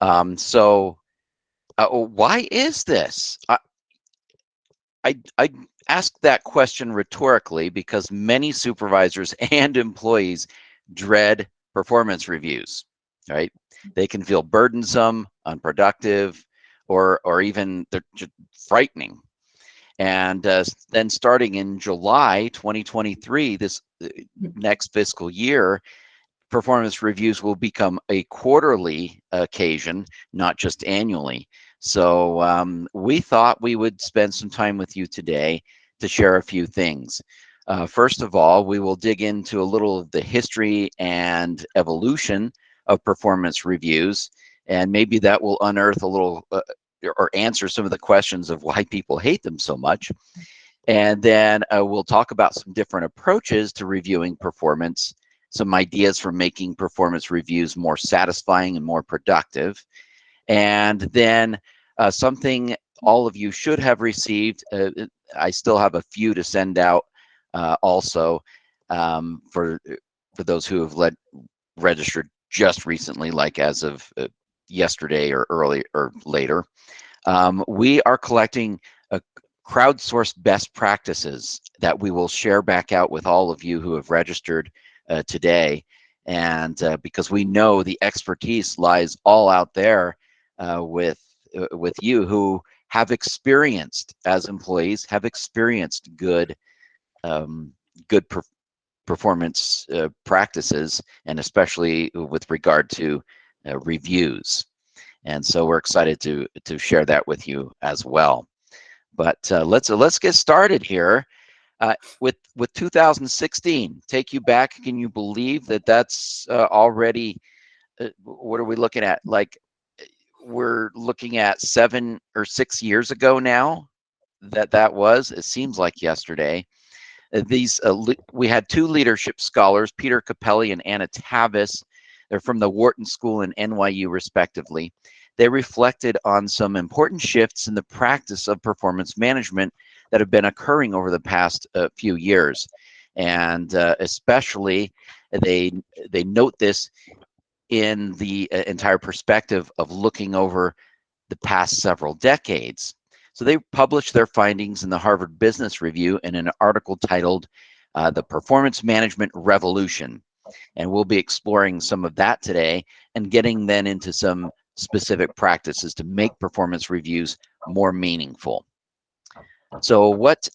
Why is this? I ask that question rhetorically because many supervisors and employees dread performance reviews, right? They can feel burdensome, unproductive, or even they're just frightening. And then starting in July 2023, this next fiscal year, performance reviews will become a quarterly occasion, not just annually. So we thought we would spend some time with you today to share a few things. First of all, we will dig into a little of the history and evolution of performance reviews, and maybe that will unearth a little or answer some of the questions of why people hate them so much. And then we'll talk about some different approaches to reviewing performance, some ideas for making performance reviews more satisfying and more productive. And then something all of you should have received. I still have a few to send out also for those who have registered just recently, like as of yesterday or early or later. We are collecting crowdsourced best practices that we will share back out with all of you who have registered today. And because we know the expertise lies all out there with you who have experienced, as employees, have experienced good performance practices, and especially with regard to reviews. And so we're excited to share that with you as well. But let's get started here with 2016. Take you back. Can you believe that that's already? What are we looking at? Like we're looking at 7 or 6 years ago now. That was. It seems like yesterday. We had two leadership scholars, Peter Capelli and Anna Tavis. They're from the Wharton School and NYU, respectively. They reflected on some important shifts in the practice of performance management that have been occurring over the past few years. And especially, they note this in the entire perspective of looking over the past several decades. So they published their findings in the Harvard Business Review in an article titled The Performance Management Revolution. And we'll be exploring some of that today and getting then into some specific practices to make performance reviews more meaningful. So what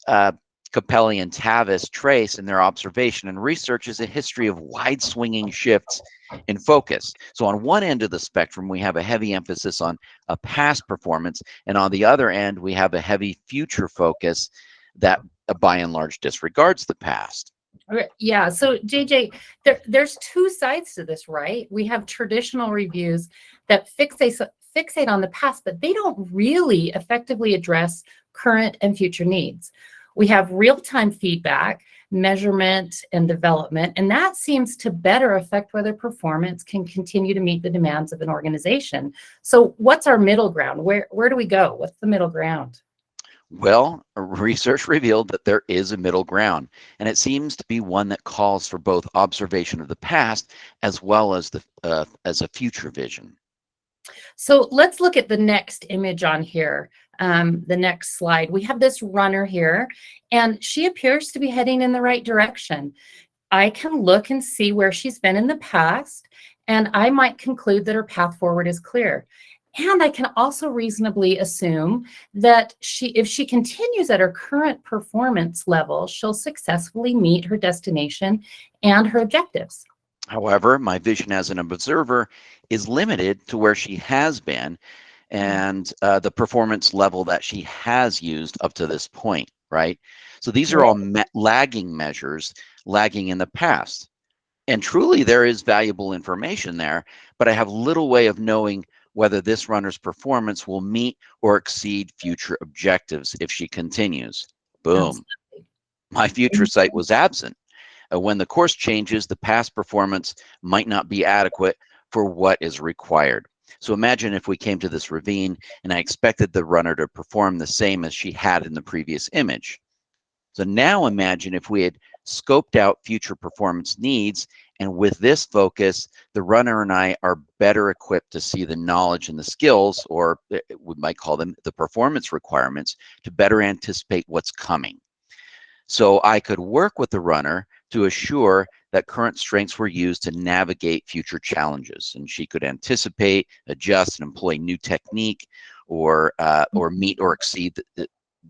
Capelli and Tavis trace in their observation and research is a history of wide swinging shifts in focus. So on one end of the spectrum, we have a heavy emphasis on a past performance, and on the other end, we have a heavy future focus that by and large disregards the past. Yeah, so JJ, there's two sides to this, right? We have traditional reviews that fixate on the past, but they don't really effectively address current and future needs. We have real-time feedback, measurement, and development, and that seems to better affect whether performance can continue to meet the demands of an organization. So what's our middle ground? Where do we go? What's the middle ground? Well, research revealed that there is a middle ground, and it seems to be one that calls for both observation of the past as well as a future vision. So let's look at the next image on here, the next slide. We have this runner here, and she appears to be heading in the right direction. I can look and see where she's been in the past, and I might conclude that her path forward is clear. And I can also reasonably assume that if she continues at her current performance level, she'll successfully meet her destination and her objectives. However, my vision as an observer is limited to where she has been and the performance level that she has used up to this point, right? So these are all lagging measures, lagging in the past. And truly, there is valuable information there, but I have little way of knowing whether this runner's performance will meet or exceed future objectives if she continues. Boom. Absolutely. My future sight was absent. When the course changes, the past performance might not be adequate for what is required. So imagine if we came to this ravine and I expected the runner to perform the same as she had in the previous image. So now imagine if we had scoped out future performance needs. And with this focus, the runner and I are better equipped to see the knowledge and the skills, or we might call them the performance requirements, to better anticipate what's coming. So I could work with the runner to assure that current strengths were used to navigate future challenges. And she could anticipate, adjust, and employ new technique, or meet or exceed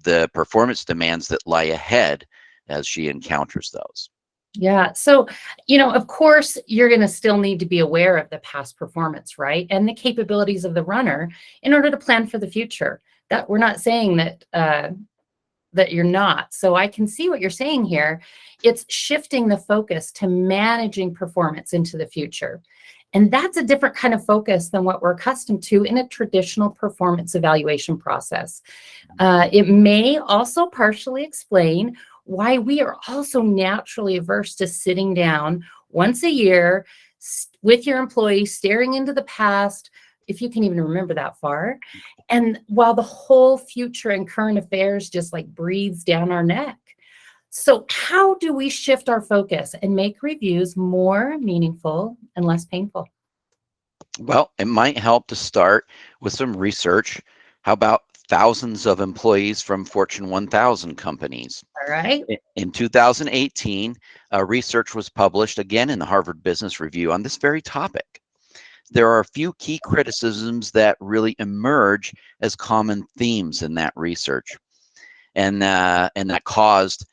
the performance demands that lie ahead as she encounters those. Yeah. So, of course, you're going to still need to be aware of the past performance, right? And the capabilities of the runner in order to plan for the future. That we're not saying that you're not. So I can see what you're saying here. It's shifting the focus to managing performance into the future. And that's a different kind of focus than what we're accustomed to in a traditional performance evaluation process. It may also partially explain why we are also naturally averse to sitting down once a year with your employees, staring into the past, if you can even remember that far. And while the whole future and current affairs just like breathes down our neck. So how do we shift our focus and make reviews more meaningful and less painful? Well, it might help to start with some research. How about thousands of employees from Fortune 1000 companies? All right. In 2018, research was published again in the Harvard Business Review on this very topic. There are a few key criticisms that really emerge as common themes in that research, and that caused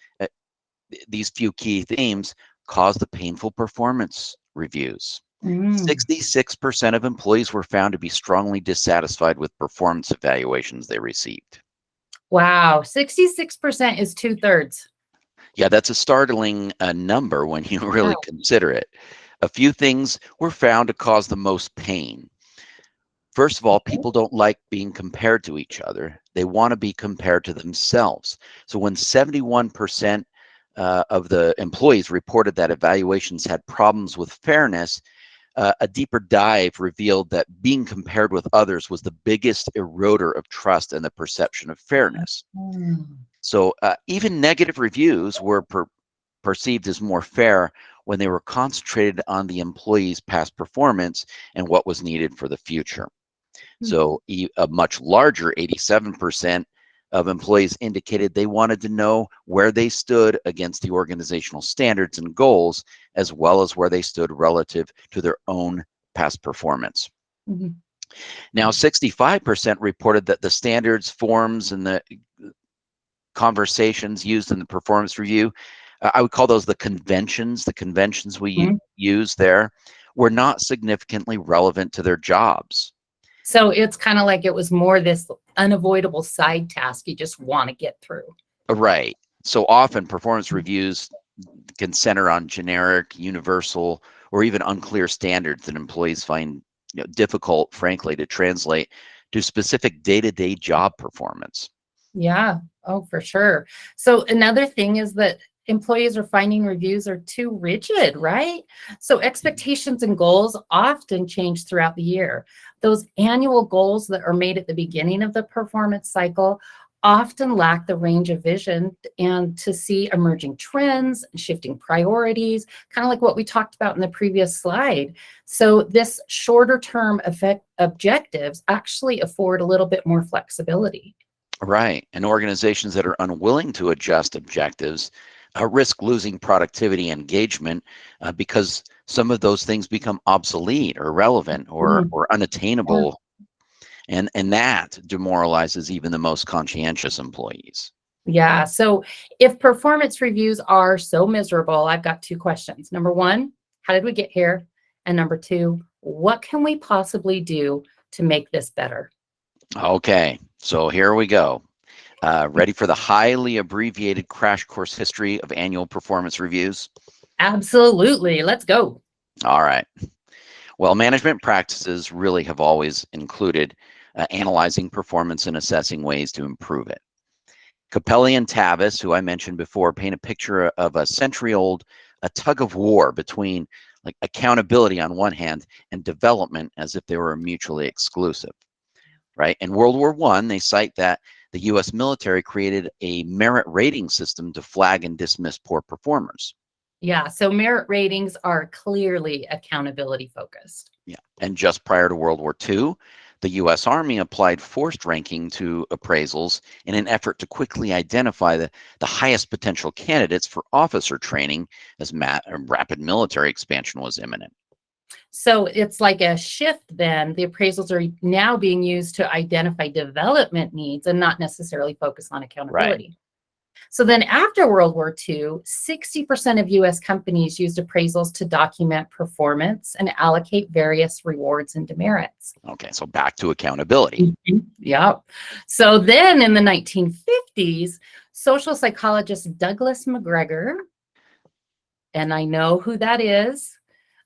these few key themes caused the painful performance reviews. 66% of employees were found to be strongly dissatisfied with performance evaluations they received. Wow, 66% is 2/3. Yeah, that's a startling number when you really Wow. consider it. A few things were found to cause the most pain. First of all, people don't like being compared to each other. They want to be compared to themselves. So when 71% of the employees reported that evaluations had problems with fairness, a deeper dive revealed that being compared with others was the biggest eroder of trust and the perception of fairness. So even negative reviews were perceived as more fair when they were concentrated on the employee's past performance and what was needed for the future. So a much larger 87% of employees indicated they wanted to know where they stood against the organizational standards and goals, as well as where they stood relative to their own past performance. Now, 65% reported that the standards, forms, and the conversations used in the performance review, I would call those the conventions we use there, were not significantly relevant to their jobs. So it's kind of like it was more this unavoidable side task you just want to get through. Right. So often performance reviews can center on generic, universal, or even unclear standards that employees find difficult, frankly, to translate to specific day-to-day job performance. Yeah. Oh, for sure. So another thing is that employees are finding reviews are too rigid, right? So expectations and goals often change throughout the year. Those annual goals that are made at the beginning of the performance cycle often lack the range of vision and to see emerging trends, shifting priorities, kind of like what we talked about in the previous slide. So this shorter term objectives actually afford a little bit more flexibility. Right. And organizations that are unwilling to adjust objectives risk losing productivity and engagement because some of those things become obsolete or irrelevant or unattainable. And that demoralizes even the most conscientious employees. Yeah. So if performance reviews are so miserable, I've got two questions. Number one, how did we get here? And number two, what can we possibly do to make this better? Okay, so here we go. Ready for the highly abbreviated crash course history of annual performance reviews? Absolutely. Let's go. All right. Well, management practices really have always included analyzing performance and assessing ways to improve it. Capelli and Tavis, who I mentioned before, paint a picture of a century-old tug of war between like accountability on one hand and development as if they were mutually exclusive. Right? In World War I, they cite that the U.S. military created a merit rating system to flag and dismiss poor performers. Yeah, so merit ratings are clearly accountability focused. Yeah. And just prior to World War II, the U.S. Army applied forced ranking to appraisals in an effort to quickly identify the highest potential candidates for officer training as rapid military expansion was imminent. So it's like a shift then. The appraisals are now being used to identify development needs and not necessarily focus on Right. accountability. So then after World War II, 60% of US companies used appraisals to document performance and allocate various rewards and demerits. Okay. So back to accountability. Yeah. So then in the 1950s, social psychologist Douglas McGregor, and I know who that is,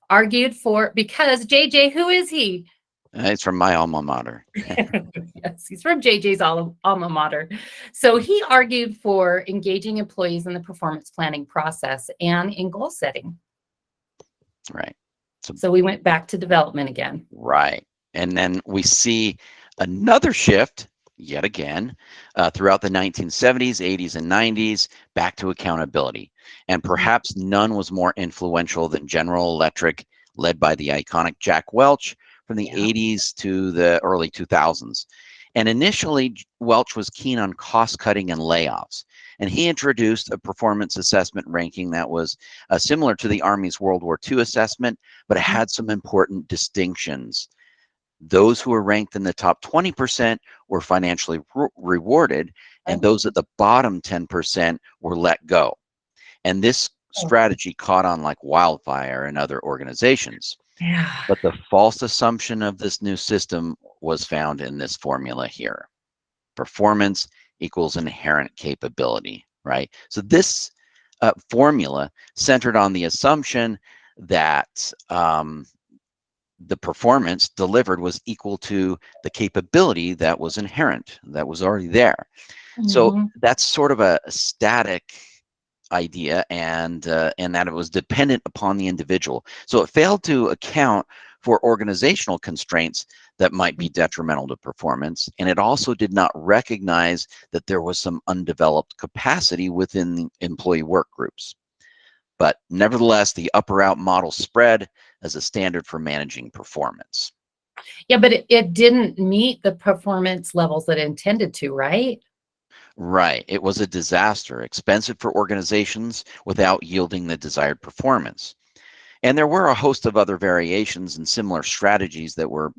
argued for, because JJ, who is he? It's from my alma mater. Yes, he's from JJ's alma mater. So he argued for engaging employees in the performance planning process and in goal setting. Right. So we went back to development again. Right. And then we see another shift yet again throughout the 1970s, 80s, and 90s back to accountability. And perhaps none was more influential than General Electric, led by the iconic Jack Welch from the 80s to the early 2000s. And initially, Welch was keen on cost cutting and layoffs. And he introduced a performance assessment ranking that was similar to the Army's World War II assessment, but it had some important distinctions. Those who were ranked in the top 20% were financially rewarded, and those at the bottom 10% were let go. And this strategy caught on like wildfire in other organizations. Yeah. But the false assumption of this new system was found in this formula here. Performance equals inherent capability, right? So this formula centered on the assumption that the performance delivered was equal to the capability that was inherent, that was already there. So that's sort of a static idea, and that it was dependent upon the individual. So it failed to account for organizational constraints that might be detrimental to performance, and it also did not recognize that there was some undeveloped capacity within the employee work groups. But nevertheless, the upper out model spread as a standard for managing performance. Yeah, but it didn't meet the performance levels that it intended to, right? Right. It was a disaster, expensive for organizations without yielding the desired performance. And there were a host of other variations and similar strategies that were,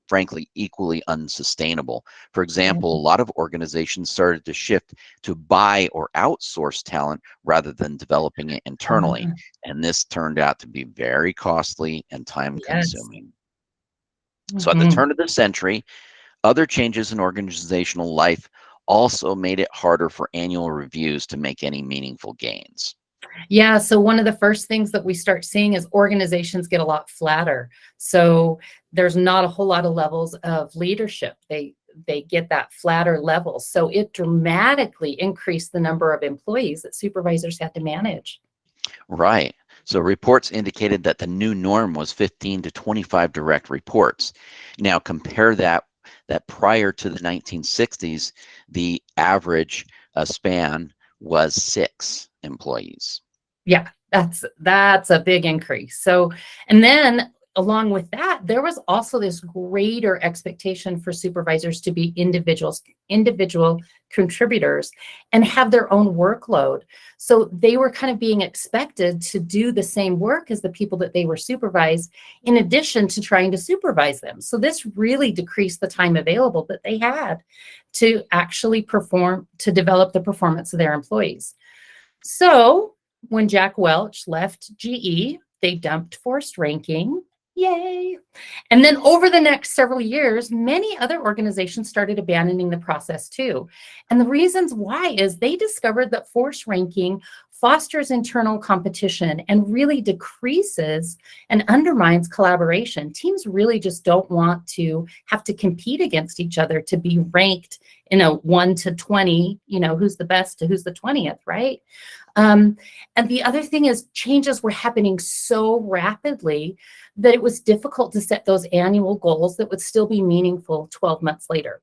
frankly, equally unsustainable. For example, a lot of organizations started to shift to buy or outsource talent rather than developing it internally. And this turned out to be very costly and time-consuming. So at the turn of the century, other changes in organizational life also made it harder for annual reviews to make any meaningful gains. Yeah, so one of the first things that we start seeing is organizations get a lot flatter. So there's not a whole lot of levels of leadership. They get that flatter level. So it dramatically increased the number of employees that supervisors had to manage. Right. So reports indicated that the new norm was 15 to 25 direct reports. Now compare that prior to the 1960s, the average span was 6 employees. Yeah, that's a big increase. So, and then along with that, there was also this greater expectation for supervisors to be individual contributors and have their own workload. So they were kind of being expected to do the same work as the people that they were supervised, in addition to trying to supervise them. So this really decreased the time available that they had to actually perform, to develop the performance of their employees. So when Jack Welch left GE, they dumped forced ranking. Yay. And then over the next several years, many other organizations started abandoning the process too. And the reasons why is they discovered that forced ranking fosters internal competition and really decreases and undermines collaboration. Teams really just don't want to have to compete against each other to be ranked in a 1 to 20, who's the best to who's the 20th, right? And the other thing is changes were happening so rapidly that it was difficult to set those annual goals that would still be meaningful 12 months later.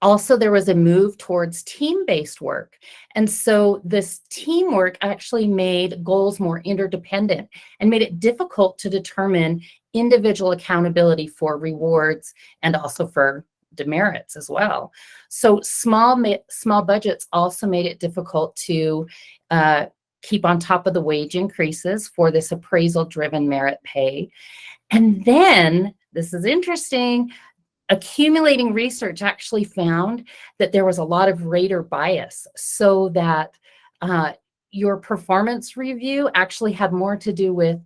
Also, there was a move towards team-based work. And so this teamwork actually made goals more interdependent and made it difficult to determine individual accountability for rewards and also for demerits as well. So small budgets also made it difficult to keep on top of the wage increases for this appraisal-driven merit pay. And then, this is interesting, accumulating research actually found that there was a lot of rater bias, so that your performance review actually had more to do with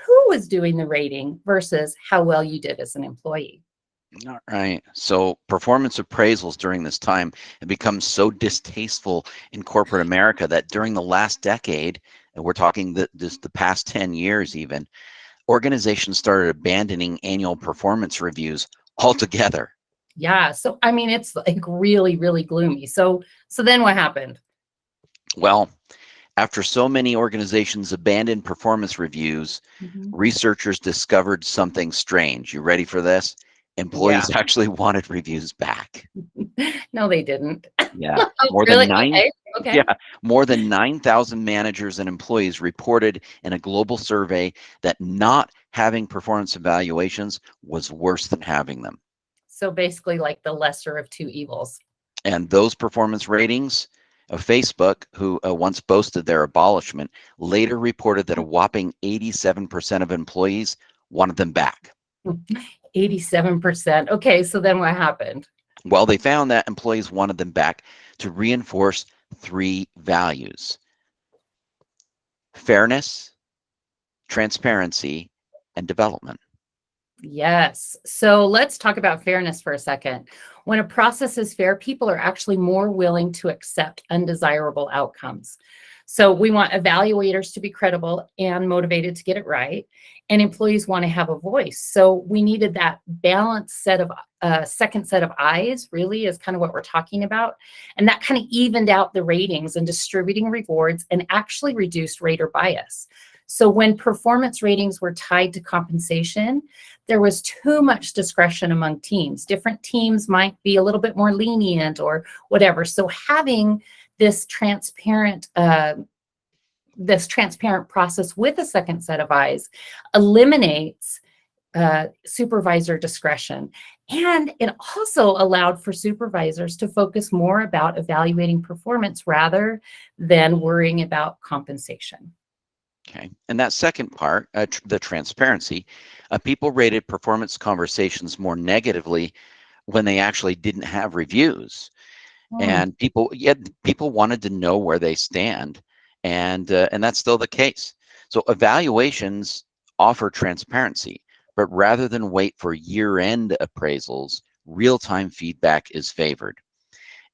who was doing the rating versus how well you did as an employee. All right. So performance appraisals during this time have become so distasteful in corporate America that during the last decade, and we're talking the past 10 years even, organizations started abandoning annual performance reviews altogether. Yeah, so I mean, it's like really, really gloomy. So then what happened? Well, after so many organizations abandoned performance reviews, Mhm. researchers discovered something strange. You ready for this? Yeah. Employees actually wanted reviews back. No, they didn't. Yeah, Oh, more really? than nine. Okay. Okay. Yeah, more than 9,000 managers and employees reported in a global survey that not having performance evaluations was worse than having them. So basically, like the lesser of two evils. And those performance ratings of Facebook, who once boasted their abolishment, later reported that a whopping 87% of employees wanted them back. 87%. Okay, so then what happened? Well, they found that employees wanted them back to reinforce three values: fairness, transparency, and development. Yes. So let's talk about fairness for a second. When a process is fair, people are actually more willing to accept undesirable outcomes. So we want evaluators to be credible and motivated to get it right, and employees want to have a voice. So we needed that balanced set of second set of eyes, really, is kind of what we're talking about. And that kind of evened out the ratings and distributing rewards and actually reduced rater bias. So when performance ratings were tied to compensation, there was too much discretion among teams. Different teams might be a little bit more lenient or whatever. So having this transparent process with a second set of eyes eliminates supervisor discretion. And it also allowed for supervisors to focus more about evaluating performance rather than worrying about compensation. Okay. And that second part, the transparency, people rated performance conversations more negatively when they actually didn't have reviews. And people wanted to know where they stand, and that's still the case. So evaluations offer transparency, but rather than wait for year-end appraisals, real-time feedback is favored.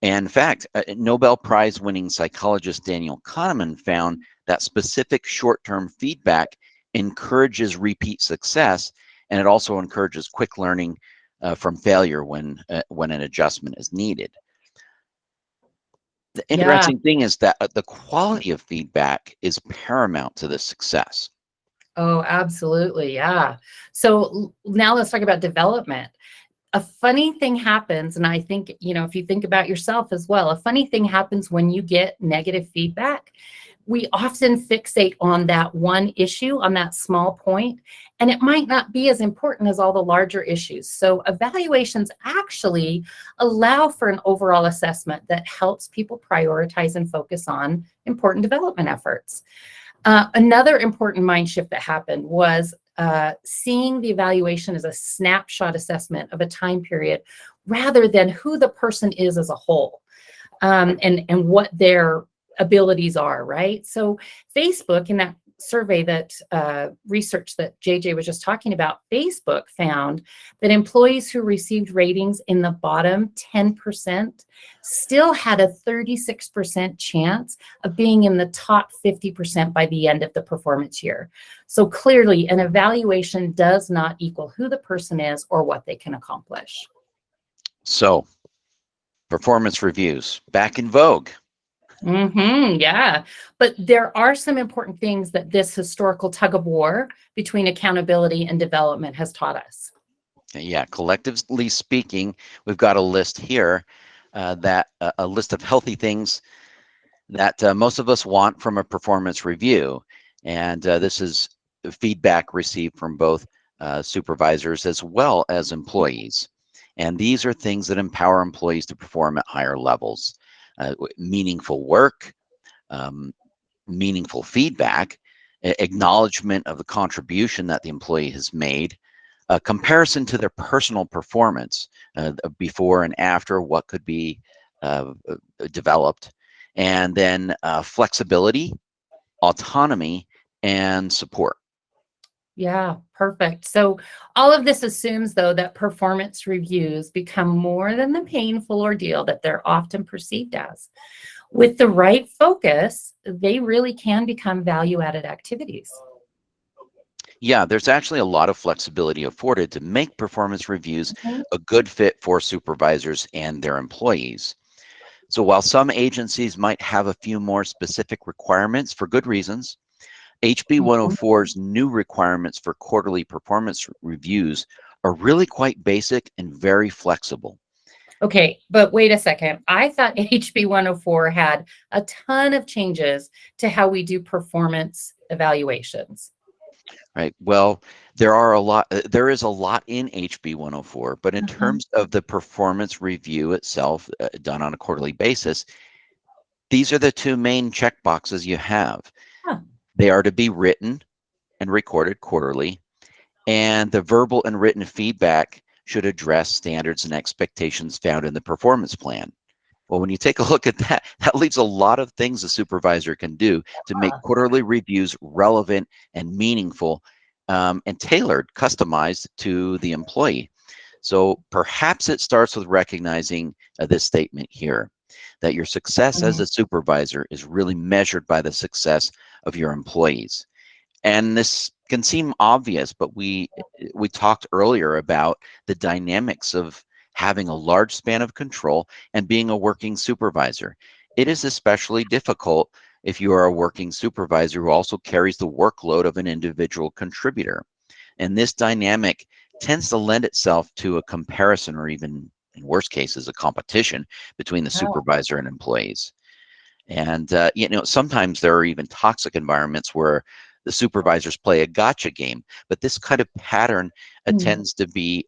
And in fact, Nobel Prize-winning psychologist Daniel Kahneman found that specific short-term feedback encourages repeat success, and it also encourages quick learning from failure when an adjustment is needed. The Yeah. interesting thing is that the quality of feedback is paramount to the success. Oh, absolutely. Yeah. So now let's talk about development. A funny thing happens, and I think, if you think about yourself as well, a funny thing happens when you get negative feedback. We often fixate on that one issue, on that small point, and it might not be as important as all the larger issues. So evaluations actually allow for an overall assessment that helps people prioritize and focus on important development efforts. Another important mind shift that happened was seeing the evaluation as a snapshot assessment of a time period rather than who the person is as a whole, and what their abilities are, right? So Facebook, in that survey, that research that JJ was just talking about, Facebook found that employees who received ratings in the bottom 10% still had a 36% chance of being in the top 50% by the end of the performance year. So clearly, an evaluation does not equal who the person is or what they can accomplish. So, performance reviews, back in vogue. Yeah. But there are some important things that this historical tug of war between accountability and development has taught us. Yeah, collectively speaking, we've got a list here. a list of healthy things that most of us want from a performance review. And this is feedback received from both supervisors as well as employees. And these are things that empower employees to perform at higher levels. Meaningful work, um, meaningful feedback, acknowledgement of the contribution that the employee has made, a comparison to their personal performance before and after what could be developed, and then flexibility, autonomy, and support. Yeah, perfect. So all of this assumes, though, that performance reviews become more than the painful ordeal that they're often perceived as. With the right focus, they really can become value-added activities. Yeah, there's actually a lot of flexibility afforded to make performance reviews Mhm. a good fit for supervisors and their employees. So while some agencies might have a few more specific requirements for good reasons, HB Mhm. 104's new requirements for quarterly performance reviews are really quite basic and very flexible. Okay, but wait a second. I thought HB 104 had a ton of changes to how we do performance evaluations. Right. Well, there is a lot in HB 104, but in Mhm. terms of the performance review itself, done on a quarterly basis, these are the two main check boxes you have. Huh. They are to be written and recorded quarterly, and the verbal and written feedback should address standards and expectations found in the performance plan. Well, when you take a look at that, that leaves a lot of things a supervisor can do to make quarterly reviews relevant and meaningful, and tailored, customized to the employee. So perhaps it starts with recognizing this statement here, that your success as Mhm. a supervisor is really measured by the success of your employees. And this can seem obvious, but we talked earlier about the dynamics of having a large span of control and being a working supervisor. It is especially difficult if you are a working supervisor who also carries the workload of an individual contributor. And this dynamic tends to lend itself to a comparison, or even in worst cases, a competition between the Oh. supervisor and employees. And sometimes there are even toxic environments where the supervisors play a gotcha game. But this kind of pattern Mm. tends to be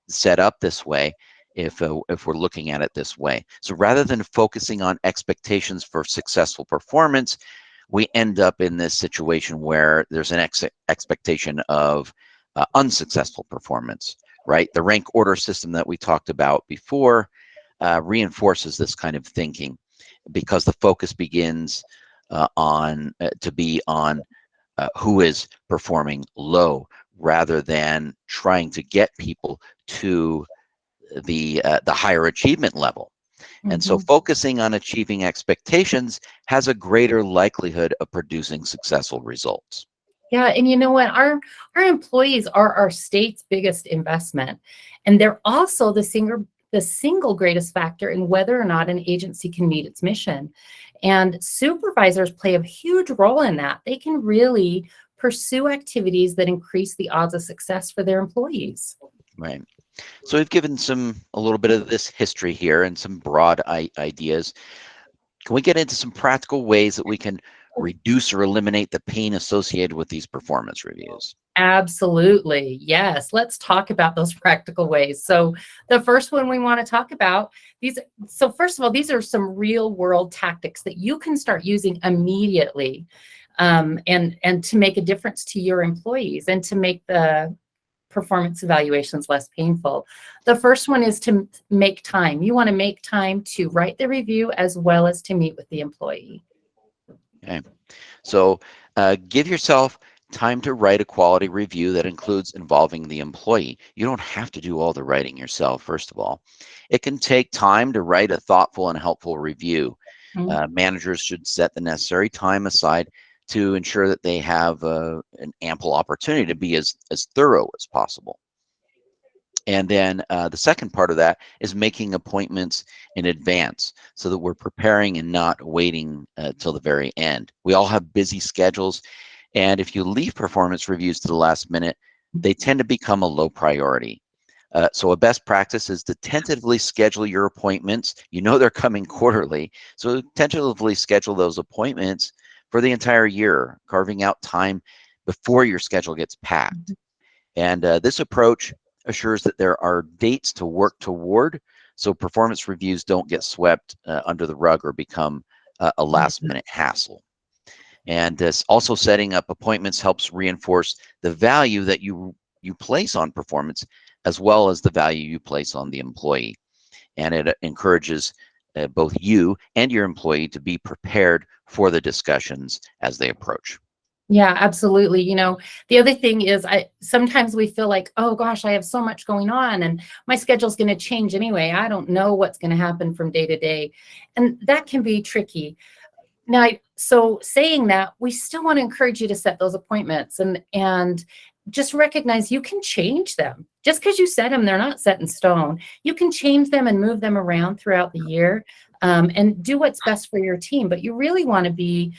set up this way if we're looking at it this way. So rather than focusing on expectations for successful performance, we end up in this situation where there's an expectation of unsuccessful performance, right? The rank order system that we talked about before reinforces this kind of thinking, because the focus begins to be on who is performing low, rather than trying to get people to the higher achievement level. And so Mhm. focusing on achieving expectations has a greater likelihood of producing successful results. Yeah, and you know what? Our employees are our state's biggest investment, and they're also the single greatest factor in whether or not an agency can meet its mission. And supervisors play a huge role in that. They can really pursue activities that increase the odds of success for their employees. Right. So we've given a little bit of this history here and some broad ideas. Can we get into some practical ways that we can reduce or eliminate the pain associated with these performance reviews? Absolutely. Yes. Let's talk about those practical ways. So, the first one we want to talk about these. So, first of all, these are some real world tactics that you can start using immediately, and to make a difference to your employees and to make the performance evaluations less painful. The first one is to make time. You want to make time to write the review as well as to meet with the employee. Okay. So give yourself time to write a quality review that includes involving the employee. You don't have to do all the writing yourself, first of all. It can take time to write a thoughtful and helpful review. Mhm. Managers should set the necessary time aside to ensure that they have an ample opportunity to be as thorough as possible. And then the second part of that is making appointments in advance so that we're preparing and not waiting till the very end. We all have busy schedules, and if you leave performance reviews to the last minute, they tend to become a low priority. So a best practice is to tentatively schedule your appointments. You know they're coming quarterly, so tentatively schedule those appointments for the entire year, carving out time before your schedule gets packed. And this approach assures that there are dates to work toward, so performance reviews don't get swept under the rug or become a last-minute hassle. And also setting up appointments helps reinforce the value that you place on performance, as well as the value you place on the employee. And it encourages both you and your employee to be prepared for the discussions as they approach. Yeah, absolutely. The other thing is sometimes we feel like, oh gosh, I have so much going on and my schedule's going to change anyway. I don't know what's going to happen from day to day. And that can be tricky. Now, so saying that, we still want to encourage you to set those appointments and just recognize you can change them. Just because you set them, they're not set in stone. You can change them and move them around throughout the year and do what's best for your team. But you really want to be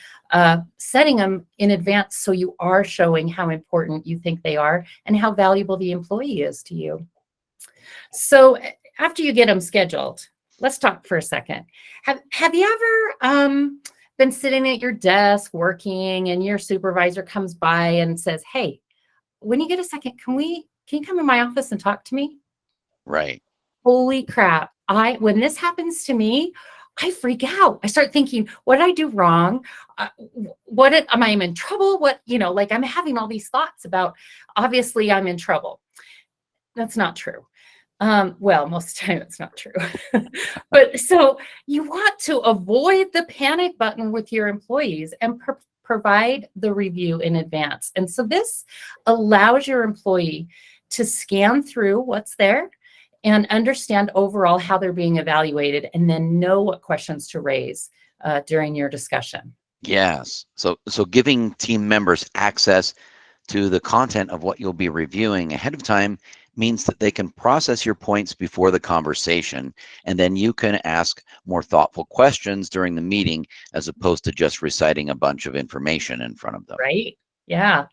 setting them in advance so you are showing how important you think they are and how valuable the employee is to you. So after you get them scheduled, let's talk for a second. Have you ever been sitting at your desk working and your supervisor comes by and says, hey, when you get a second, can you come in my office and talk to me? Right. Holy crap. When this happens to me, I freak out. I start thinking, what did I do wrong? Am I in trouble? Like I'm having all these thoughts about, obviously I'm in trouble. That's not true. Well, most of the time it's not true. But so you want to avoid the panic button with your employees and provide the review in advance. And so this allows your employee to scan through what's there and understand overall how they're being evaluated and then know what questions to raise during your discussion. Yes. So giving team members access to the content of what you'll be reviewing ahead of time means that they can process your points before the conversation, and then you can ask more thoughtful questions during the meeting as opposed to just reciting a bunch of information in front of them. Right? Yeah.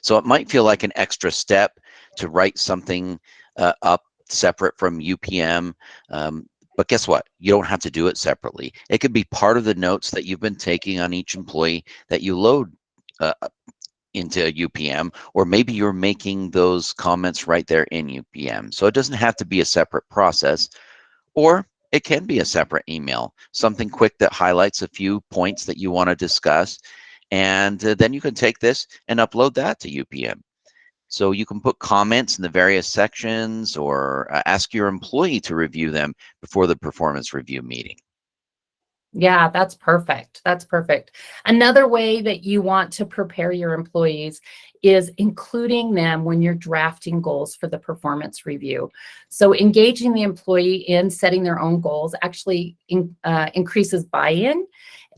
So it might feel like an extra step to write something up separate from UPM, but guess what? You don't have to do it separately. It could be part of the notes that you've been taking on each employee that you load into UPM, or maybe you're making those comments right there in UPM. So it doesn't have to be a separate process, or it can be a separate email, something quick that highlights a few points that you want to discuss. And then you can take this and upload that to UPM. So you can put comments in the various sections or ask your employee to review them before the performance review meeting. Yeah, that's perfect. That's perfect. Another way that you want to prepare your employees is including them when you're drafting goals for the performance review. So engaging the employee in setting their own goals actually increases buy-in,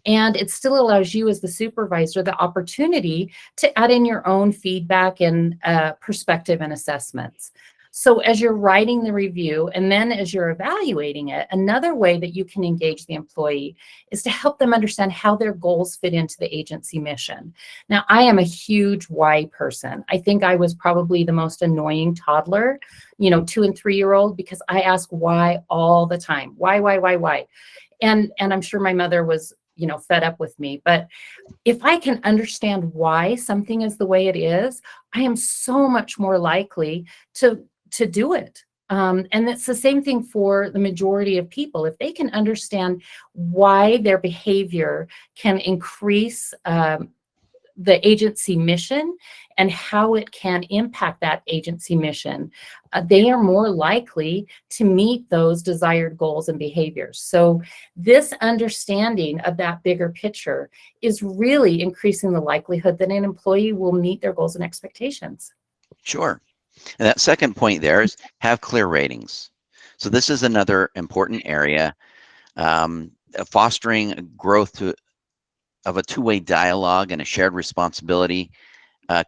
and it still allows you as the supervisor the opportunity to add in your own feedback and perspective and assessments. So as you're writing the review and then as you're evaluating it, another way that you can engage the employee is to help them understand how their goals fit into the agency mission. Now, I am a huge why person. I think I was probably the most annoying toddler, 2 and 3-year-old, because I ask why all the time. Why? And I'm sure my mother was, fed up with me. But if I can understand why something is the way it is, I am so much more likely to do it. And it's the same thing for the majority of people. If they can understand why their behavior can increase the agency mission and how it can impact that agency mission, they are more likely to meet those desired goals and behaviors. So this understanding of that bigger picture is really increasing the likelihood that an employee will meet their goals and expectations. Sure. And that second point there is have clear ratings. So this is another important area. Fostering growth of a two-way dialogue and a shared responsibility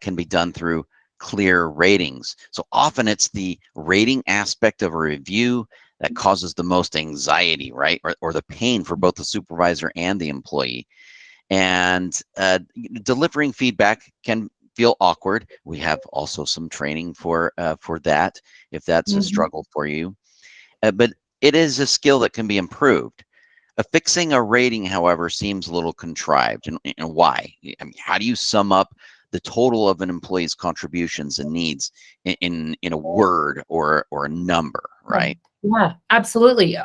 can be done through clear ratings. So often it's the rating aspect of a review that causes the most anxiety, right? Or the pain for both the supervisor and the employee. And delivering feedback can feel awkward, we have also some training for that, if that's a Mhm. struggle for you. But it is a skill that can be improved. Fixing a rating, however, seems a little contrived. And why? I mean, how do you sum up the total of an employee's contributions and needs in a word or a number, Yeah, right? yeah, absolutely.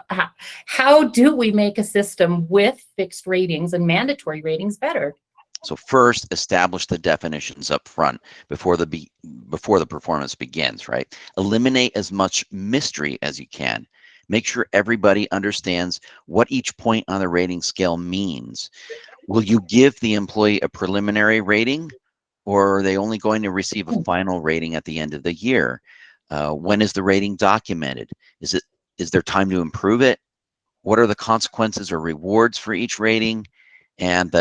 How do we make a system with fixed ratings and mandatory ratings better? So first, establish the definitions up front before before the performance begins, right? Eliminate as much mystery as you can. Make sure everybody understands what each point on the rating scale means. Will you give the employee a preliminary rating, or are they only going to receive a final rating at the end of the year? When is the rating documented? Is there time to improve it? What are the consequences or rewards for each rating? And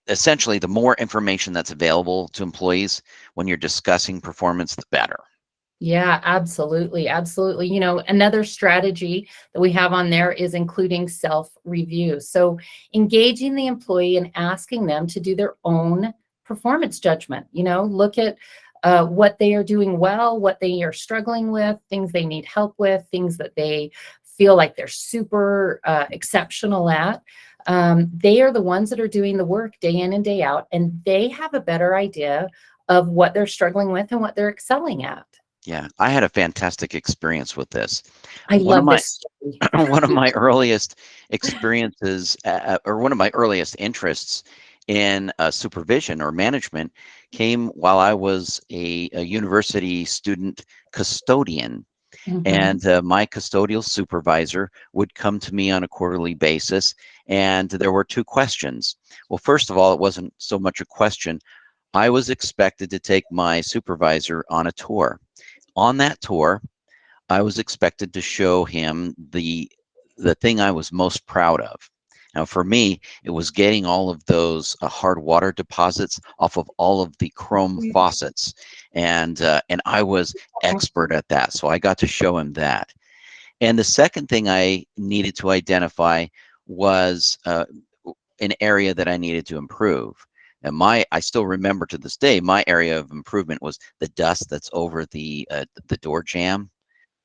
essentially, the more information that's available to employees when you're discussing performance, the better. Yeah, absolutely. Absolutely. Another strategy that we have on there is including self-review. So engaging the employee and asking them to do their own performance judgment, look at what they are doing well, what they are struggling with, things they need help with, things that they feel like they're super exceptional at. They are the ones that are doing the work day in and day out, and they have a better idea of what they're struggling with and what they're excelling at. Yeah, I had a fantastic experience with this. I One of love my this story. one of my earliest experiences, or one of my earliest interests in supervision or management, came while I was a university student custodian. Mhm. And my custodial supervisor would come to me on a quarterly basis, and there were two questions. Well, first of all, it wasn't so much a question. I was expected to take my supervisor on a tour. On that tour, I was expected to show him the thing I was most proud of. Now, for me, it was getting all of those hard water deposits off of all of the chrome faucets, and I was expert at that. So I got to show him that. And the second thing I needed to identify was an area that I needed to improve. And I still remember to this day, my area of improvement was the dust that's over the door jamb.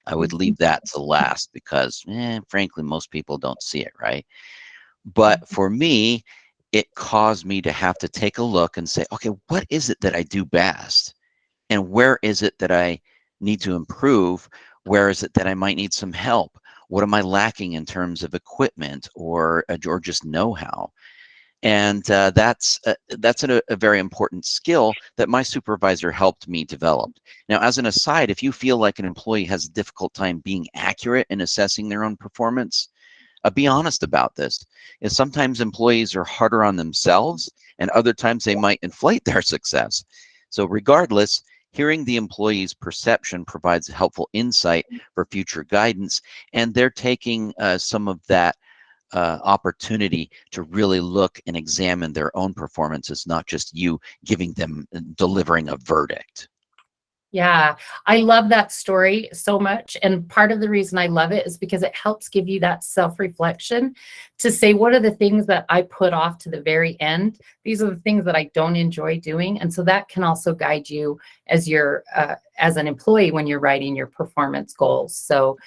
I would leave that to last because, frankly, most people don't see it, right? But for me, it caused me to have to take a look and say, okay, what is it that I do best? And where is it that I need to improve? Where is it that I might need some help? What am I lacking in terms of equipment or just know-how? And that's a very important skill that my supervisor helped me develop. Now, as an aside, if you feel like an employee has a difficult time being accurate in assessing their own performance, be honest about this. Is sometimes employees are harder on themselves, and other times they might inflate their success. So regardless, hearing the employee's perception provides helpful insight for future guidance, and they're taking some of that opportunity to really look and examine their own performances, not just you giving them, delivering a verdict. Yeah, I love that story so much. And part of the reason I love it is because it helps give you that self-reflection to say, what are the things that I put off to the very end? These are the things that I don't enjoy doing. And so that can also guide you as as an employee when you're writing your performance goals. So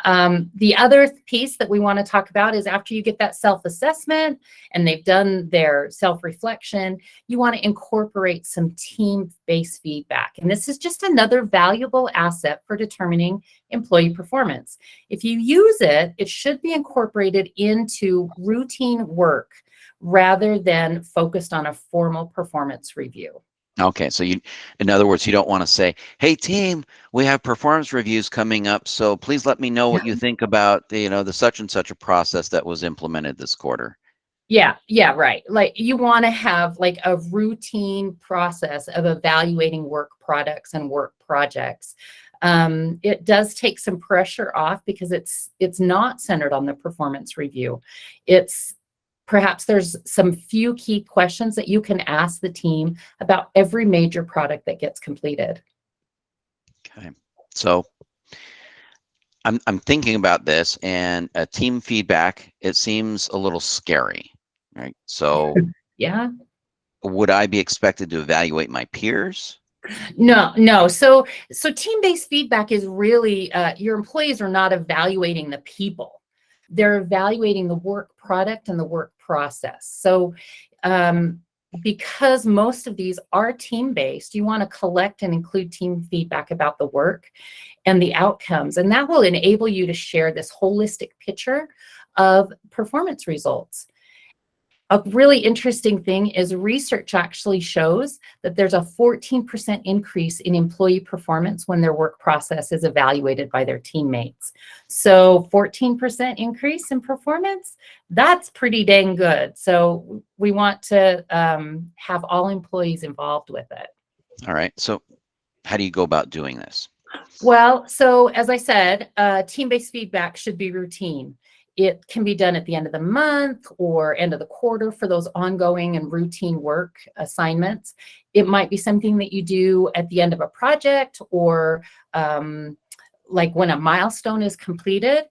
the other piece that we want to talk about is after you get that self-assessment and they've done their self-reflection, you want to incorporate some team-based feedback. And this is just another valuable asset for determining employee performance. If you use it, it should be incorporated into routine work rather than focused on a formal performance review. Okay, so in other words, you don't want to say, "Hey team, we have performance reviews coming up, so please let me know what you think about the such and such a process that was implemented this quarter." Yeah, yeah, right. Like you want to have like a routine process of evaluating work products and work projects. It does take some pressure off because it's not centered on the performance review. It's perhaps there's some few key questions that you can ask the team about every major product that gets completed. Okay, so I'm thinking about this, and team feedback, it seems a little scary, right? So Yeah. would I be expected to evaluate my peers? No, no. So team-based feedback is really your employees are not evaluating the people. They're evaluating the work product and the work process. So because most of these are team-based, you want to collect and include team feedback about the work and the outcomes. And that will enable you to share this holistic picture of performance results. A really interesting thing is research actually shows that there's a 14% increase in employee performance when their work process is evaluated by their teammates. So 14% increase in performance, that's pretty dang good. So we want to have all employees involved with it. All right. So how do you go about doing this? Well, so as I said, team-based feedback should be routine. It can be done at the end of the month or end of the quarter for those ongoing and routine work assignments. It might be something that you do at the end of a project or like when a milestone is completed.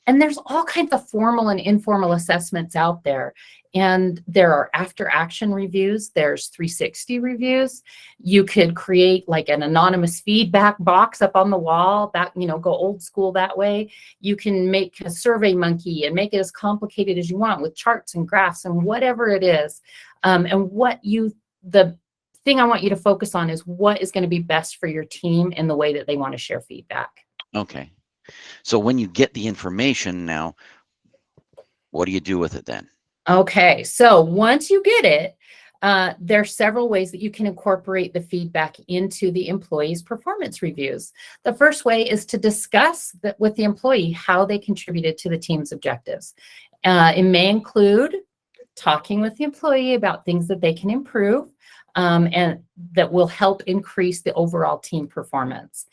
And there's all kinds of formal and informal assessments out there. And there are after action reviews, there's 360 reviews. You could create like an anonymous feedback box up on the wall, that, go old school that way. You can make a survey monkey and make it as complicated as you want with charts and graphs and whatever it is. And the thing I want you to focus on is what is going to be best for your team in the way that they want to share feedback. Okay. So when you get the information now, what do you do with it then? Okay, so once you get it, there are several ways that you can incorporate the feedback into the employee's performance reviews. The first way is to discuss with the employee how they contributed to the team's objectives. It may include talking with the employee about things that they can improve and that will help increase the overall team performance.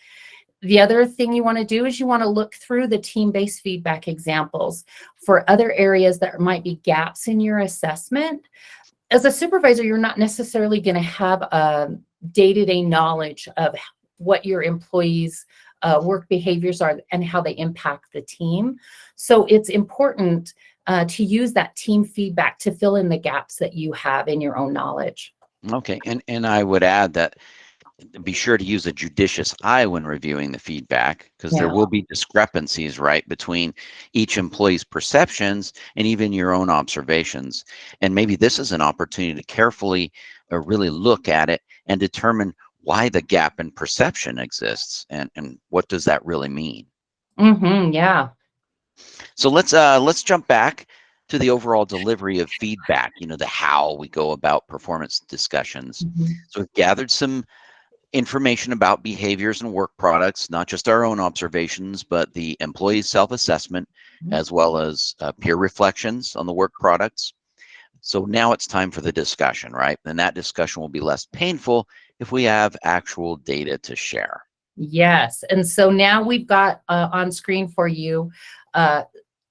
The other thing you want to do is you want to look through the team-based feedback examples for other areas that might be gaps in your assessment. As a supervisor, you're not necessarily going to have a day-to-day knowledge of what your employees' work behaviors are and how they impact the team. So it's important to use that team feedback to fill in the gaps that you have in your own knowledge. Okay, and I would add that be sure to use a judicious eye when reviewing the feedback, because there will be discrepancies, right, between each employee's perceptions and even your own observations. And maybe this is an opportunity to carefully really look at it and determine why the gap in perception exists and what does that really mean. Yeah. So let's jump back to the overall delivery of feedback, the how we go about performance discussions. So we've gathered some information about behaviors and work products, not just our own observations, but the employee's self-assessment, as well as peer reflections on the work products. So now it's time for the discussion, right? And that discussion will be less painful if we have actual data to share. Yes. And so now we've got on screen for you,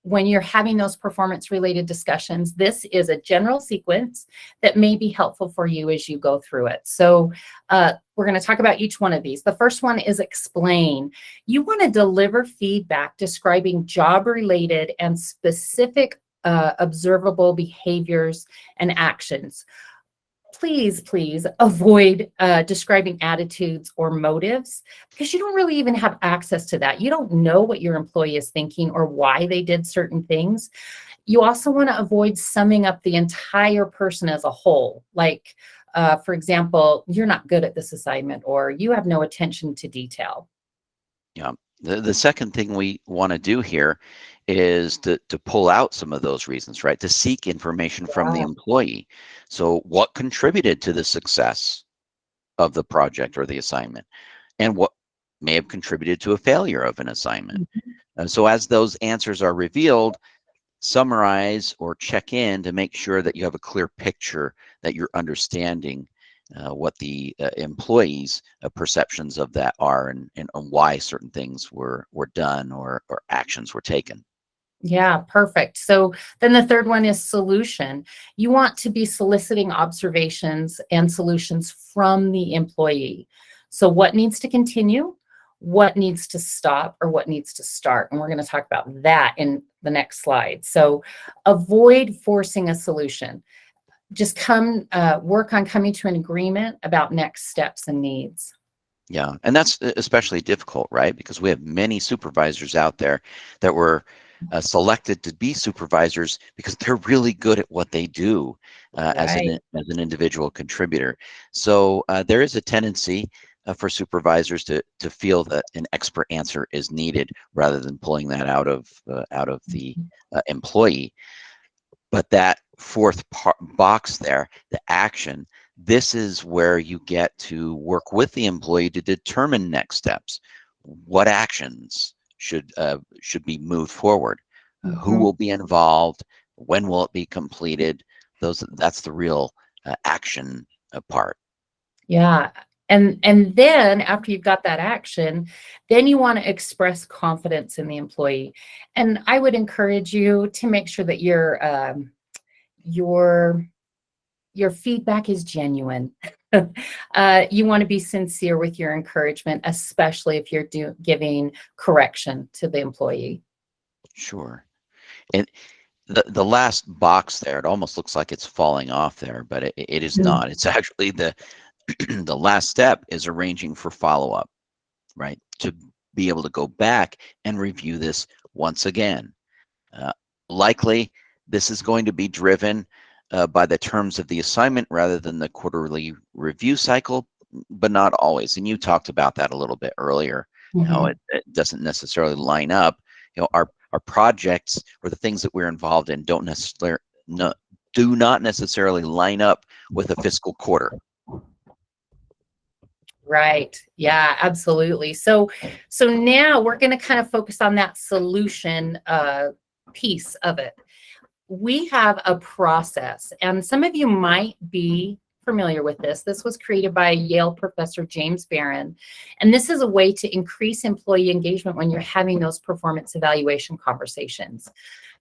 when you're having those performance related discussions, this is a general sequence that may be helpful for you as you go through it. So we're going to talk about each one of these. The first one is explain. You want to deliver feedback describing job related and specific observable behaviors and actions. Please avoid describing attitudes or motives, because you don't really even have access to that. You don't know what your employee is thinking or why they did certain things. You also want to avoid summing up the entire person as a whole. Like, for example, you're not good at this assignment, or you have no attention to detail. Yeah. The second thing we want to do here is to pull out some of those reasons, right? To seek information from the employee. So what contributed to the success of the project or the assignment, and what may have contributed to a failure of an assignment. So as those answers are revealed, summarize or check in to make sure that you have a clear picture, that you're understanding what the employees' perceptions of that are, and why certain things were done or actions were taken. Yeah, perfect. So then the third one is solution. You want to be soliciting observations and solutions from the employee. So what needs to continue, what needs to stop, or what needs to start? And we're going to talk about that in the next slide. So avoid forcing a solution. just come work on coming to an agreement about next steps and needs. Yeah, and that's especially difficult, right? Because we have many supervisors out there that were selected to be supervisors because they're really good at what they do Right. as an individual contributor. So there is a tendency for supervisors to feel that an expert answer is needed rather than pulling that out of the employee. But that fourth box there, the action, this is where you get to work with the employee to determine next steps. What actions should be moved forward? Who Mhm. will be involved? When will it be completed? That's the real action part. Yeah. And then after you've got that action, then you want to express confidence in the employee. And I would encourage you to make sure that your your feedback is genuine. You want to be sincere with your encouragement, especially if you're giving correction to the employee. Sure. And the last box there, it almost looks like it's falling off there, but it is Mhm. not. It's actually the last step is arranging for follow-up, right? To be able to go back and review this once again. Uh, Likely, this is going to be driven by the terms of the assignment rather than the quarterly review cycle, but not always. And you talked about that a little bit earlier. How Mhm. it doesn't necessarily line up. Our projects or the things that we're involved in do not necessarily line up with a fiscal quarter. Right. Yeah, absolutely. So now we're going to kind of focus on that solution piece of it. We have a process, and some of you might be familiar with this. This was created by Yale professor James Barron, and this is a way to increase employee engagement when you're having those performance evaluation conversations.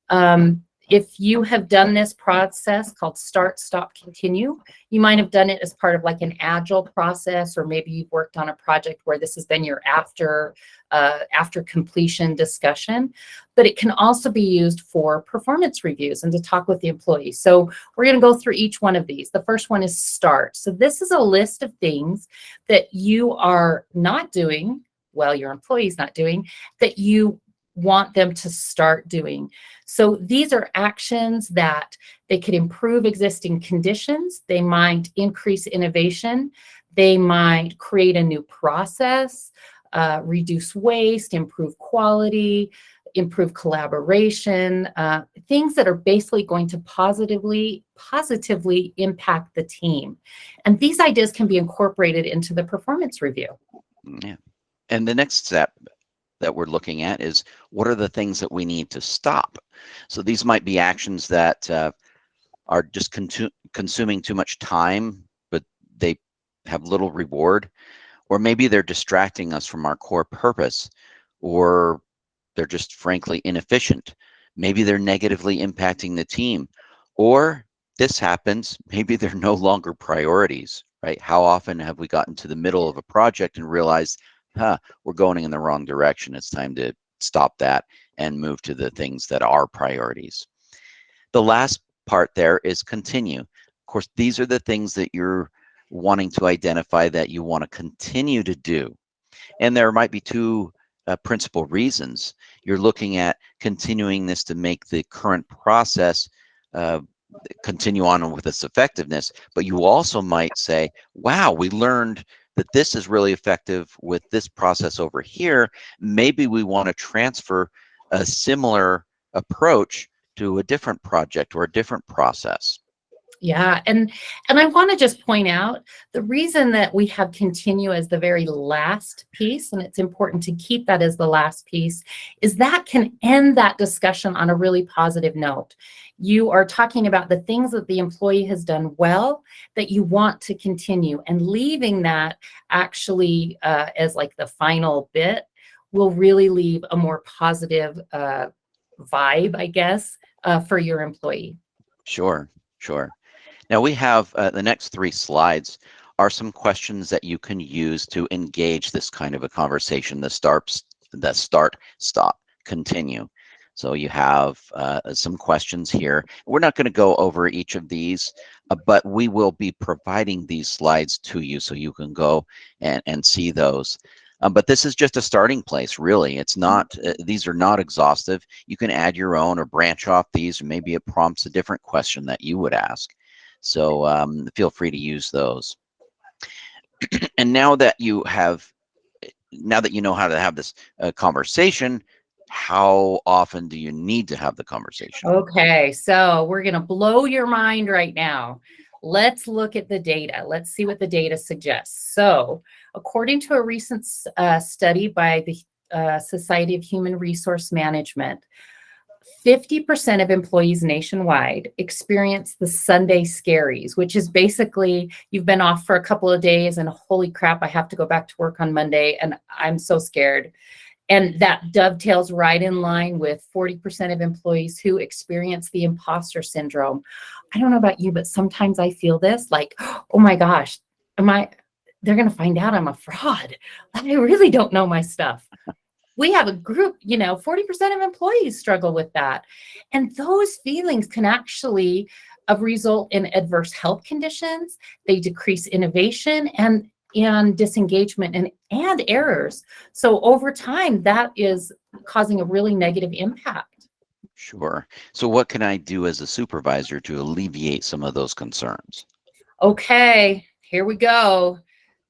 Um, if you have done this process called start, stop, continue, you might have done it as part of like an agile process, or maybe you've worked on a project where this has been your after completion discussion. But it can also be used for performance reviews and to talk with the employee. So we're going to go through each one of these. The first one is start. So this is a list of things that you are not doing, well, your employee's not doing, that you want them to start doing. So these are actions that they could improve existing conditions. They might increase innovation. They might create a new process, reduce waste, improve quality, improve collaboration, things that are basically going to positively impact the team. And these ideas can be incorporated into the performance review. Yeah. And the next step that we're looking at is what are the things that we need to stop? So these might be actions that are just consuming too much time, but they have little reward, or maybe they're distracting us from our core purpose, or they're just frankly inefficient. Maybe they're negatively impacting the team, or this happens, maybe they're no longer priorities, right? How often have we gotten to the middle of a project and realized, we're going in the wrong direction. It's time to stop that and move to the things that are priorities. The last part there is continue. Of course, these are the things that you're wanting to identify that you want to continue to do. And there might be two principal reasons. You're looking at continuing this to make the current process uh, continue on with its effectiveness, but you also might say, wow, we learned that this is really effective with this process over here. Maybe we want to transfer a similar approach to a different project or a different process. Yeah, and I want to just point out the reason that we have continue as the very last piece, and it's important to keep that as the last piece, is that can end that discussion on a really positive note. You are talking about the things that the employee has done well that you want to continue, and leaving that actually as like the final bit will really leave a more positive vibe, I guess, for your employee. Sure, sure. Now we have the next three slides are some questions that you can use to engage this kind of a conversation, the start, stop, continue. So you have some questions here. We're not going to go over each of these, but we will be providing these slides to you so you can go and see those. But this is just a starting place, really. It's not, these are not exhaustive. You can add your own or branch off these, or maybe it prompts a different question that you would ask. So feel free to use those. And now that you know how to have this conversation, how often do you need to have the conversation? Okay, so we're going to blow your mind right now. Let's look at the data. Let's see what the data suggests. So according to a recent study by the Society of Human Resource Management, 50% of employees nationwide experience the Sunday scaries, which is basically you've been off for a couple of days and holy crap, I have to go back to work on Monday and I'm so scared. And that dovetails right in line with 40% of employees who experience the imposter syndrome. I don't know about you, but sometimes I feel this like, oh my gosh, they're going to find out I'm a fraud. I really don't know my stuff. We have a group, 40% of employees struggle with that. And those feelings can actually result in adverse health conditions. They decrease innovation and disengagement and errors. So over time, that is causing a really negative impact. Sure. So what can I do as a supervisor to alleviate some of those concerns? Okay, here we go.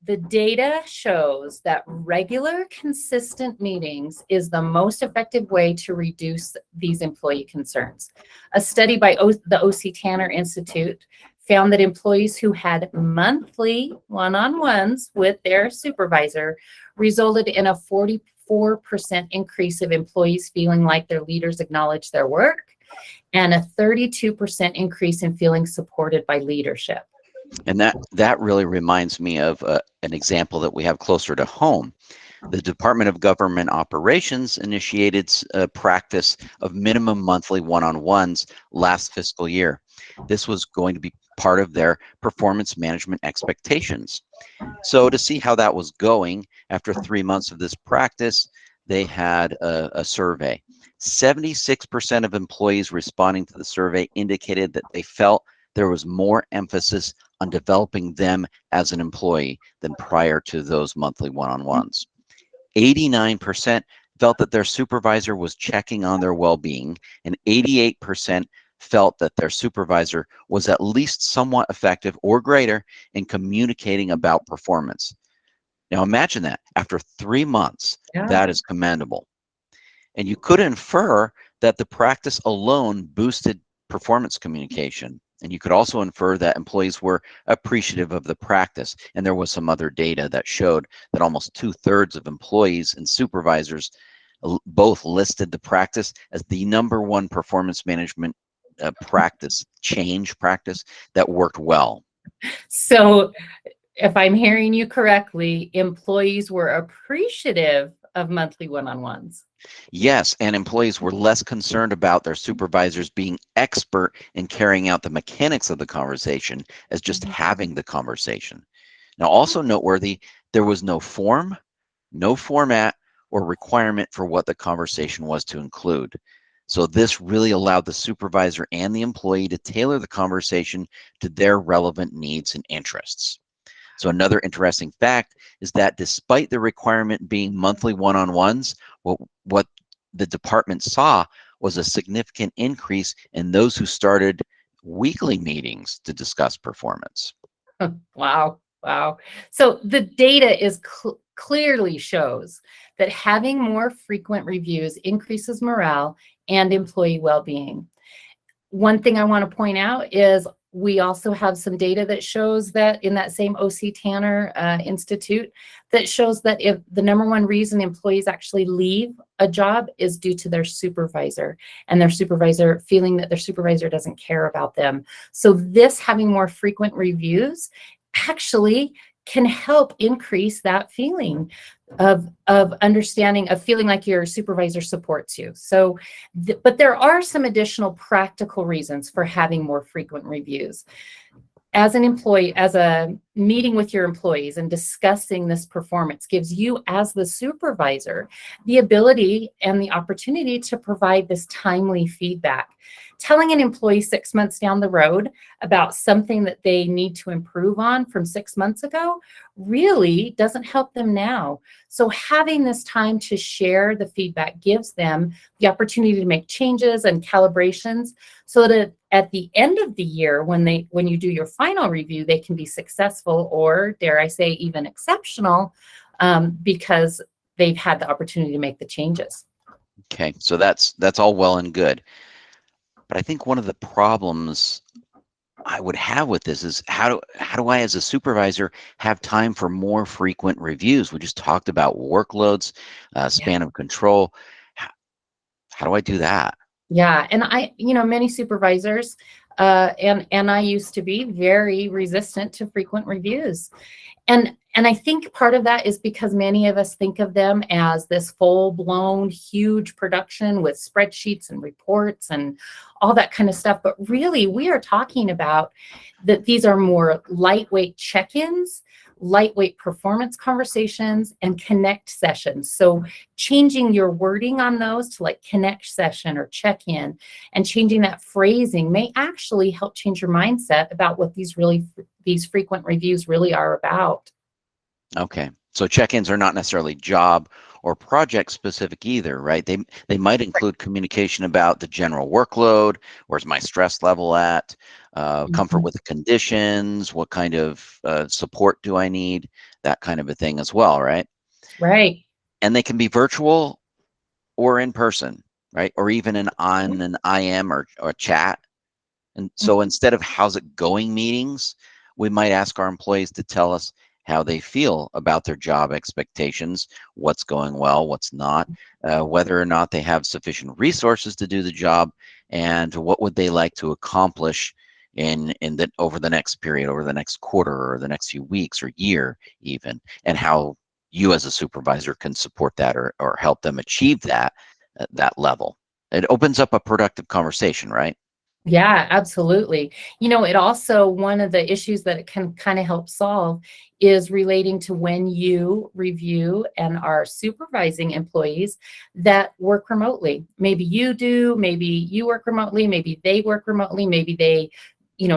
The data shows that regular, consistent meetings is the most effective way to reduce these employee concerns. A study by the O.C. Tanner Institute found that employees who had monthly one-on-ones with their supervisor resulted in a 44% increase of employees feeling like their leaders acknowledge their work and a 32% increase in feeling supported by leadership. And that really reminds me of an example that we have closer to home. The Department of Government Operations initiated a practice of minimum monthly one-on-ones last fiscal year. This was going to be part of their performance management expectations. So to see how that was going, after 3 months of this practice, they had a survey. 76% of employees responding to the survey indicated that they felt there was more emphasis on developing them as an employee than prior to those monthly one-on-ones. 89% felt that their supervisor was checking on their well-being, and 88% felt that their supervisor was at least somewhat effective or greater in communicating about performance. Now imagine that after 3 months, that is commendable. And you could infer that the practice alone boosted performance communication. And you could also infer that employees were appreciative of the practice. And there was some other data that showed that almost 2/3 of employees and supervisors both listed the practice as the #1 performance management change practice that worked well. So if I'm hearing you correctly, employees were appreciative of monthly one-on-ones. Yes, and employees were less concerned about their supervisors being expert in carrying out the mechanics of the conversation as just having the conversation. Now, also noteworthy, there was no form, no format, or requirement for what the conversation was to include. So this really allowed the supervisor and the employee to tailor the conversation to their relevant needs and interests. So another interesting fact is that despite the requirement being monthly one-on-ones, what the department saw was a significant increase in those who started weekly meetings to discuss performance. Wow. So the data is clearly shows that having more frequent reviews increases morale and employee well-being. One thing I want to point out is we also have some data that shows that in that same O.C. Tanner Institute that shows that if the #1 reason employees actually leave a job is due to their supervisor and their supervisor feeling that their supervisor doesn't care about them. So this having more frequent reviews actually can help increase that feeling of understanding, of feeling like your supervisor supports you. So, but there are some additional practical reasons for having more frequent reviews. as an employee, as a meeting with your employees and discussing this performance gives you as the supervisor the ability and the opportunity to provide this timely feedback. Telling an employee 6 months down the road about something that they need to improve on from 6 months ago really doesn't help them now. So having this time to share the feedback gives them the opportunity to make changes and calibrations so that at the end of the year, when you do your final review, they can be successful, or dare I say even exceptional, because they've had the opportunity to make the changes. Okay, so that's all well and good. But I think one of the problems I would have with this is how do I, as a supervisor, have time for more frequent reviews? We just talked about workloads, span of control. How, how do I do that? Yeah, and many supervisors, and I used to be very resistant to frequent reviews. And I think part of that is because many of us think of them as this full-blown, huge production with spreadsheets and reports and all that kind of stuff. But really, we are talking about that these are more lightweight check-ins, lightweight performance conversations, and connect sessions. So changing your wording on those to like connect session or check-in, and changing that phrasing may actually help change your mindset about what these frequent reviews really are about. Okay, so check-ins are not necessarily job or project specific either, right? They might include communication about the general workload, where's my stress level at, comfort with the conditions, what kind of support do I need, that kind of a thing as well, right? Right. And they can be virtual or in person, right? Or even on an IM or chat. And so instead of how's it going meetings, we might ask our employees to tell us how they feel about their job expectations, what's going well, what's not, whether or not they have sufficient resources to do the job, and what would they like to accomplish over the next period, over the next quarter, or the next few weeks or year even, and how you as a supervisor can support that or help them achieve that at that level. It opens up a productive conversation, right? Yeah, absolutely. It also, one of the issues that it can kind of help solve is relating to when you review and are supervising employees that work remotely. Maybe you do, maybe you work remotely, maybe they work remotely, maybe they,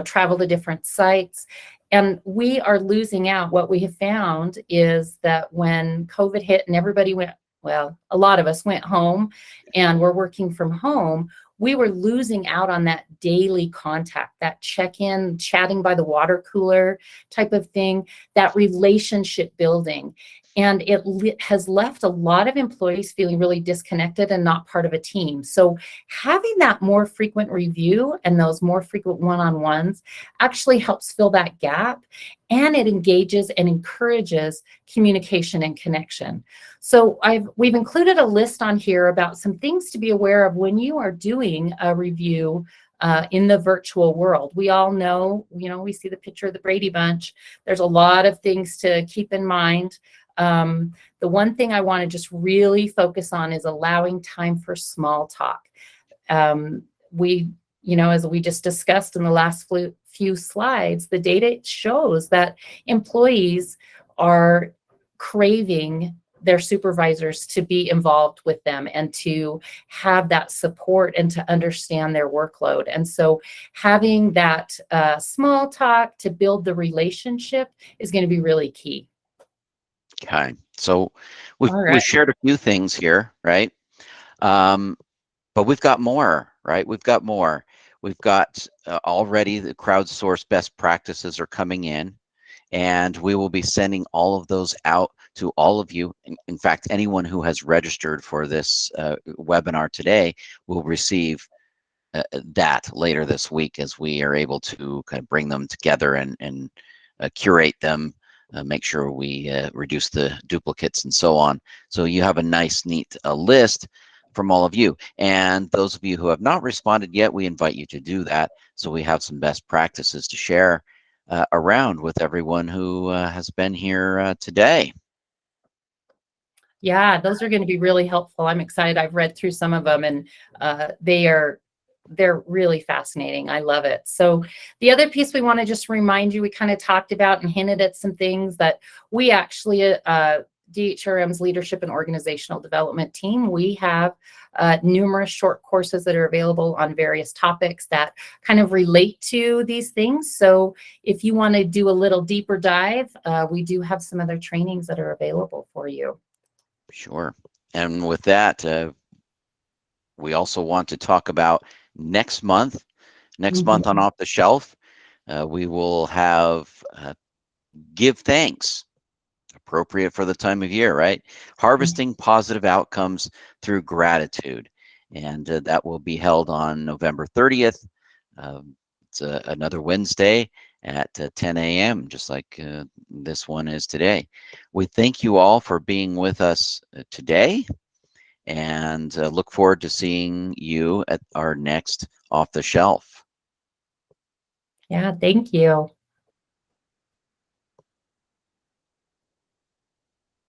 travel to different sites. And we are losing out. What we have found is that when COVID hit and everybody went, well, a lot of us went home and we're working from home, we were losing out on that daily contact, that check-in, chatting by the water cooler type of thing, that relationship building. And it has left a lot of employees feeling really disconnected and not part of a team. So having that more frequent review and those more frequent one-on-ones actually helps fill that gap, and it engages and encourages communication and connection. So we've included a list on here about some things to be aware of when you are doing a review in the virtual world. We all know, we see the picture of the Brady Bunch. There's a lot of things to keep in mind. The one thing I want to just really focus on is allowing time for small talk. As we just discussed in the last few slides, the data shows that employees are craving their supervisors to be involved with them and to have that support and to understand their workload. And so having that small talk to build the relationship is going to be really key. Okay, so we've All shared a few things here, right? But we've got more, right? We've got more. We've got already the crowdsourced best practices are coming in, and we will be sending all of those out to all of you. In fact, anyone who has registered for this webinar today will receive that later this week as we are able to kind of bring them together and curate them, make sure we reduce the duplicates and so on. So you have a nice, neat list from all of you. And those of you who have not responded yet, we invite you to do that. So we have some best practices to share around with everyone who has been here today. Yeah, those are going to be really helpful. I'm excited. I've read through some of them, and they are they're really fascinating. I love it. So the other piece we want to just remind you, we kind of talked about and hinted at some things that we actually, DHRM's Leadership and Organizational Development team, we have numerous short courses that are available on various topics that kind of relate to these things. So if you want to do a little deeper dive, we do have some other trainings that are available for you. Sure. And with that, we also want to talk about next month. Next month on Off the Shelf, we will have Give Thanks, appropriate for the time of year, right? Harvesting positive outcomes through gratitude. And that will be held on November 30th. It's another Wednesday at 10 a.m., just like this one is today. We thank you all for being with us today, and look forward to seeing you at our next Off the Shelf. Yeah, thank you.